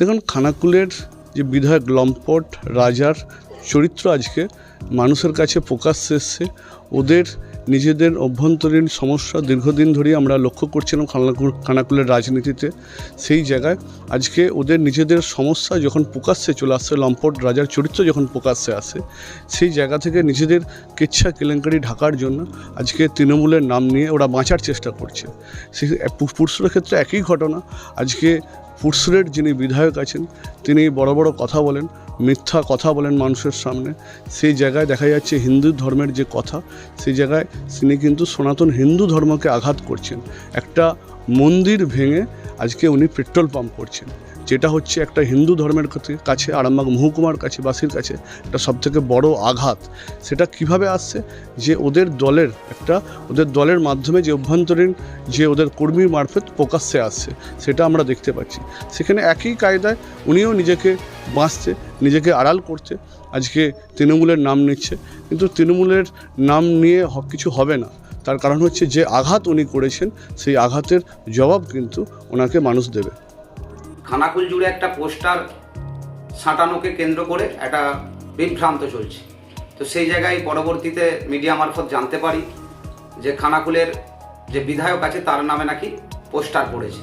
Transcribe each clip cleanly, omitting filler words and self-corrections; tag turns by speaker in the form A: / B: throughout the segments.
A: দেখুন, খানাকুলের যে বিধায়ক লম্পট রাজার চরিত্র আজকে মানুষের কাছে প্রকাশ্যে এসছে। ওদের নিজেদের অভ্যন্তরীণ সমস্যা দীর্ঘদিন ধরেই আমরা লক্ষ্য করছিলাম খানাকুলের রাজনীতিতে। সেই জায়গায় আজকে ওদের নিজেদের সমস্যা যখন প্রকাশ্যে চলে আসছে, লম্পট রাজার চরিত্র যখন প্রকাশ্যে আসে, সেই জায়গা থেকে নিজেদের কেচ্ছা কেলেঙ্কারি ঢাকার জন্য আজকে তৃণমূলের নাম নিয়ে ওরা বাঁচার চেষ্টা করছে। সেই পুরসুরের ক্ষেত্রে একই ঘটনা। আজকে পুরসুরের যিনি বিধায়ক আছেন তিনি বড় বড় কথা বলেন, মিথ্যা কথা বলেন মানুষের সামনে। সেই জায়গায় দেখা যাচ্ছে হিন্দু ধর্মের যে কথা, সেই জায়গায় তিনি কিন্তু সনাতন হিন্দু ধর্মকে আঘাত করছেন। একটা মন্দির ভেঙে আজকে উনি পেট্রোল পাম্প করছেন, যেটা হচ্ছে একটা হিন্দু ধর্মের কাছে, আরামবাগ মহকুমার কাছে, বাসীর কাছে একটা সবথেকে বড় আঘাত। সেটা কিভাবে আসছে, যে ওদের দলের মাধ্যমে যে অভ্যন্তরীণ যে ওদের কর্মীর মারফত প্রকাশ্যে আসছে, সেটা আমরা দেখতে পাচ্ছি। সেখানে একই কায়দায় উনিও নিজেকে বাঁচতে, নিজেকে আড়াল করতে আজকে তৃণমূলের নাম নিচ্ছে। কিন্তু তৃণমূলের নাম নিয়ে কিছু হবে না। তার কারণ হচ্ছে যে আঘাত উনি করেছেন, সেই আঘাতের জবাব কিন্তু ওনাকে মানুষ দেবে।
B: খানাকুল জুড়ে একটা পোস্টার সাঁটানোকে কেন্দ্র করে একটা বিভ্রান্ত চলছে। তো সেই জায়গায় পরবর্তীতে মিডিয়া মারফত জানতে পারি যে খানাকুলের যে বিধায়ক আছে তার নামে নাকি পোস্টার পড়েছে।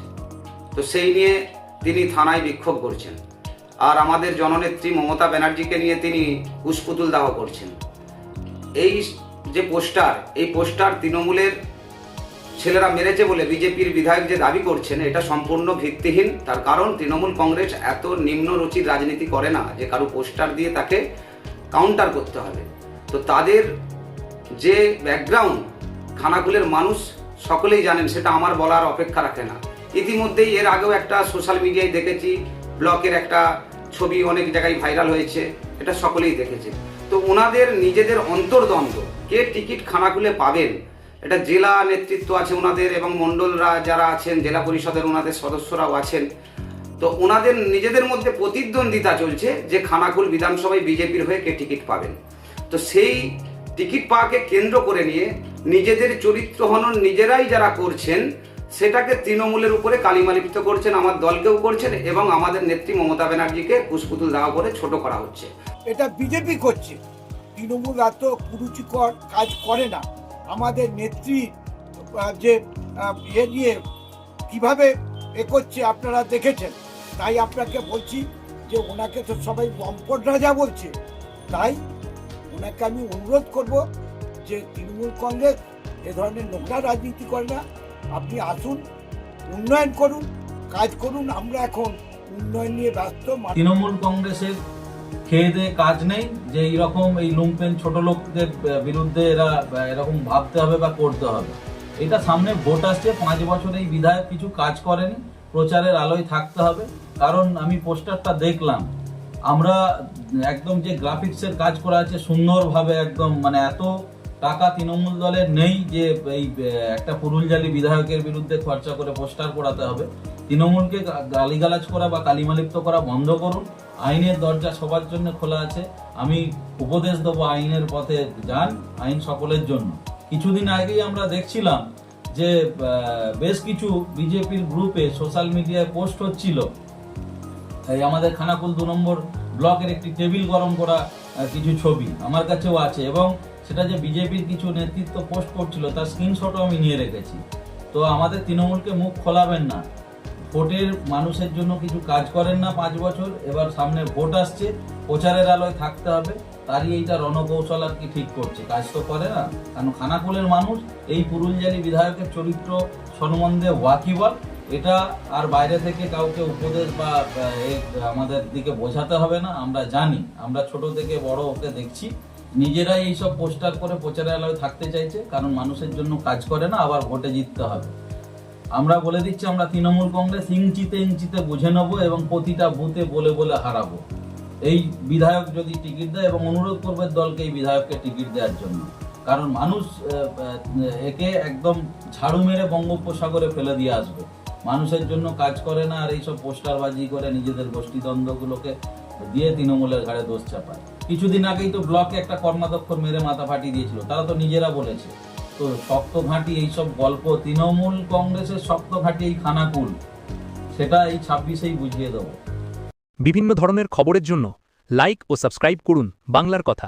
B: তো সেই নিয়ে তিনি থানায় বিক্ষোভ করছেন, আর আমাদের জননেত্রী মমতা ব্যানার্জিকে নিয়ে তিনি কুশপুতুল দাহ করছেন। এই যে পোস্টার তৃণমূলের ছেলেরা মেরেছে বলে বিজেপির বিধায়ক যে দাবি করছেন, এটা সম্পূর্ণ ভিত্তিহীন। তার কারণ তৃণমূল কংগ্রেস এত নিম্ন রুচির রাজনীতি করে না যে কারো পোস্টার দিয়ে তাকে কাউন্টার করতে হবে। তো তাদের যে ব্যাকগ্রাউন্ড খানাকুলের মানুষ সকলেই জানেন, সেটা আমার বলার অপেক্ষা রাখে না। ইতিমধ্যেই এর আগেও একটা সোশ্যাল মিডিয়ায় দেখেছি, ব্লকের একটা ছবি অনেক জায়গায় ভাইরাল হয়েছে, এটা সকলেই দেখেছে। তো ওনাদের নিজেদের অন্তর্দ্বন্দ্ব, কে টিকিট খানাকুলে পাবেন, এটা জেলা নেতৃত্ব আছে ওনাদের, এবং মণ্ডলরা যারা আছেন জেলা পরিষদের ওনাদের সদস্যরাও আছেন। তো ওনাদের নিজেদের মধ্যে প্রতিদ্বন্দ্বিতা চলছে যে খানাকুল বিধানসভায় বিজেপির হয়ে কে টিকিট পাবেন। তো সেই টিকিট পাওয়াকে কেন্দ্র করে নিয়ে নিজেদের চরিত্র হনন নিজেরাই যারা করছেন, সেটাকে তৃণমূলের উপরে কালিমালিপ্ত করছেন, আমার দলকেও করছেন, এবং আমাদের নেত্রী মমতা ব্যানার্জিকে কুশপুতুল দাহ করে ছোট করা হচ্ছে।
C: এটা বিজেপি করছে, তৃণমূল এত কুরুচিকর কাজ করে না। আমাদের নেত্রী যে নিয়ে কিভাবে করছে আপনারা দেখেছেন। তাই আপনাকে বলছি যে ওনাকে তো সবাই লম্পট রাজা বলছে, তাই ওনাকে আমি অনুরোধ করব যে তৃণমূল কংগ্রেস এ ধরনের নোংরা রাজনীতি করে না। আপনি আসুন, উন্নয়ন করুন, কাজ করুন। আমরা এখন উন্নয়ন নিয়ে ব্যস্ত।
D: তৃণমূল কংগ্রেসের খেয়ে দেয়ে কাজ নেই যে এইরকম এই লুম্পেন ছোট লোকদের বিরুদ্ধে এরা এরকম ভাবতে হবে বা করতে হবে। এটা সামনে ভোট আসছে, 5 বছর এই বিধায়ক কিছু কাজ করেনি, প্রচারের আলোয় থাকতে হবে। কারণ আমি পোস্টারটা দেখলাম, আমরা একদম যে গ্রাফিক্সের কাজ করা আছে সুন্দরভাবে, একদম মানে এত টাকা তৃণমূল দলের নেই যে এই একটা পুরুলজালি বিধায়কের বিরুদ্ধে খরচা করে পোস্টার করাতে হবে। তৃণমূলকে গালিগালাজ করা বা কালিমালিপ্ত করা বন্ধ করুন। আইনের দরজা সবার জন্য খোলা আছে। আমি উপদেশ দেবো, আইনের পথে যান, আইন সকলের জন্য। কিছুদিন আগেই আমরা দেখছিলাম যে বেশ কিছু বিজেপির গ্রুপে সোশ্যাল মিডিয়ায় পোস্ট হচ্ছিল এই আমাদের খানাকুল 2 নম্বর ব্লকের একটি টেবিল গরম করা কিছু ছবি আমার কাছেও আছে, এবং সেটা যে বিজেপির কিছু নেতৃত্ব পোস্ট করছিল তার স্ক্রিনশটও আমি নিয়ে রেখেছি। তো আমাদের তৃণমূলকে মুখ খোলাবেন না। ভোটের মানুষের জন্য কিছু কাজ করেন না 5 বছর, এবার সামনে ভোট আসছে, প্রচারের আলোয় থাকতে হবে। তারই এইটা রণকৌশল আর কি ঠিক করছে, কাজ তো করে না। কারণ খানাকুলের মানুষ এই পুরুলজালি বিধায়কের চরিত্র সম্বন্ধে ওয়াকিবল। এটা আর বাইরে থেকে কাউকে উপদেশ বা আমাদের দিকে বোঝাতে হবে না। আমরা জানি, আমরা ছোট থেকে বড় ওকে দেখছি, নিজেরাই এইসব পোস্টার করে প্রচারের আলোয় থাকতে চাইছে, কারণ মানুষের জন্য কাজ করে না, আবার ভোটে জিততে হবে। আমরা বলে দিচ্ছি, আমরা তৃণমূল কংগ্রেস ইঞ্চিতে ইঞ্চিতে বুঝে নেবো এবং প্রতিটা বুথে বলে বলে হারাবো এই বিধায়ক যদি টিকিট দেয়, এবং অনুরোধ করবে দলকে এই বিধায়ককে টিকিট দেওয়ার জন্য। কারণ মানুষ একে একদম ঝাড়ু মেরে বঙ্গোপসাগরে ফেলে দিয়ে আসবে। মানুষের জন্য কাজ করে না, আর এইসব পোস্টারবাজি করে নিজেদের গোষ্ঠীদ্বন্দ্বগুলোকে দিয়ে তৃণমূলের ঘাড়ে দোষ চাপায়। কিছুদিন আগেই তো ব্লকে একটা কর্মাধ্যক্ষ মেরে মাথা ফাটিয়ে দিয়েছিল, তারা তো নিজেরা বলেছে। তো শক্ত ঘাঁটি এইসব গল্প, তৃণমূল কংগ্রেসের শক্ত ঘাঁটি এই খানাকুল, সেটা এই 26-এই বুঝিয়ে দেবো।
E: বিভিন্ন ধরনের খবরের জন্য লাইক ও সাবস্ক্রাইব করুন বাংলার কথা।